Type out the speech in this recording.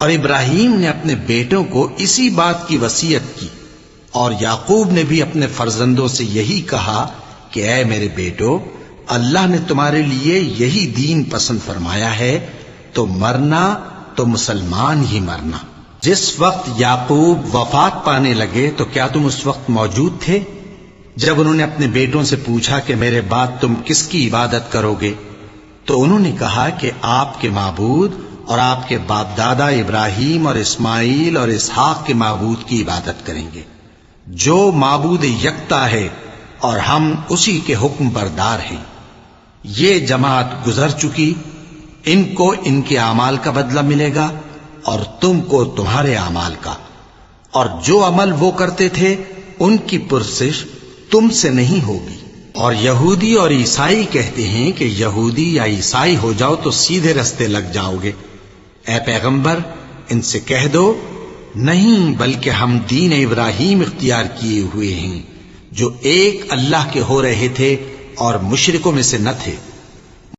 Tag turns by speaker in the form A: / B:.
A: اور ابراہیم نے اپنے بیٹوں کو اسی بات کی وصیت کی، اور یعقوب نے بھی اپنے فرزندوں سے یہی کہا کہ اے میرے بیٹو، اللہ نے تمہارے لیے یہی دین پسند فرمایا ہے، تو مرنا تو مسلمان ہی مرنا۔ جس وقت یعقوب وفات پانے لگے تو کیا تم اس وقت موجود تھے جب انہوں نے اپنے بیٹوں سے پوچھا کہ میرے بعد تم کس کی عبادت کرو گے؟ تو انہوں نے کہا کہ آپ کے معبود اور آپ کے باپ دادا ابراہیم اور اسماعیل اور اسحاق کے معبود کی عبادت کریں گے، جو معبود یکتا ہے اور ہم اسی کے حکم بردار ہیں۔ یہ جماعت گزر چکی، ان کو ان کے اعمال کا بدلہ ملے گا اور تم کو تمہارے اعمال کا، اور جو عمل وہ کرتے تھے ان کی پرسش تم سے نہیں ہوگی۔ اور یہودی اور عیسائی کہتے ہیں کہ یہودی یا عیسائی ہو جاؤ تو سیدھے رستے لگ جاؤ گے۔ اے پیغمبر، ان سے کہہ دو نہیں، بلکہ ہم دین ابراہیم اختیار کیے ہوئے ہیں جو ایک اللہ کے ہو رہے تھے اور مشرکوں میں سے نہ تھے۔